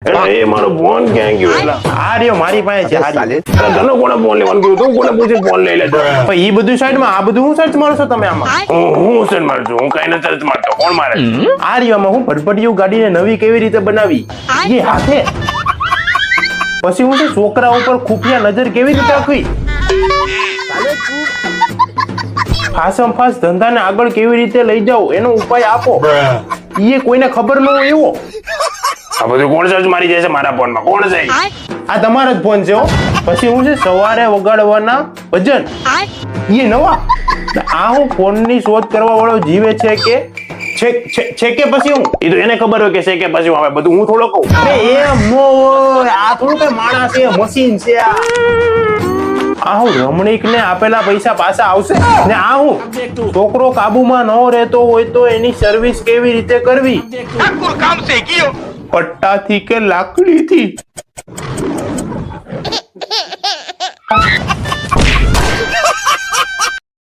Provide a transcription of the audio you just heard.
એ મારો ફોન ક્યાં ગયો? એલા આ રહ્યો મારી પાસે છે. આ રહ્યો. તને કોને ફોન લેવાનું કીધું? તું કોને પૂછીને ફોન લઈ લેતો? પણ ઈ બધું સાઈડમાં, આ બધું હું સર્ચ મારશો તમે આમાં? હું સર મારું છું, હું કઈ નથી સર્ચ મારતો. કોણ મારે? આ રહ્યો આમાં હું ભટભટિયું ગાડીને નવી કેવી રીતે બનાવી એ હાથે. પછી હું છે છોકરા ઉપર ખુફિયા નજર કેવી રીતે રાખવી, ફાસમ ફાસ ધંધાને આગળ કેવી રીતે લઈ જાવ એનો ઉપાય આપો. એ કોઈને ખબર ન હોય એવો. આ બધું કોણ સર્ચ મારી જાય છે મારા ફોનમાં? કોણ છે? આ તમારો જ ફોન છે હો. પછી હું છે સવારે વગાડવાના ભજન એ નવા. આ હું ફોનની શોધ કરવા વાળો જીવે છે કે છે કે પછી હું એ તો એને ખબર હોય કે છે કે પછી હવે બધું હું થોડો કહું. એમ નો હોય. આ થોડું કઈ માણસ છે, મશીન છે. આ હું રમણીક ને આપેલા પૈસા પાછા આવશે ને? આ હું છોકરો કાબુમાં ન રહેતો હોય તો એની સર્વિસ કેવી રીતે કરવી, પટ્ટાથી કે લાકડીથી?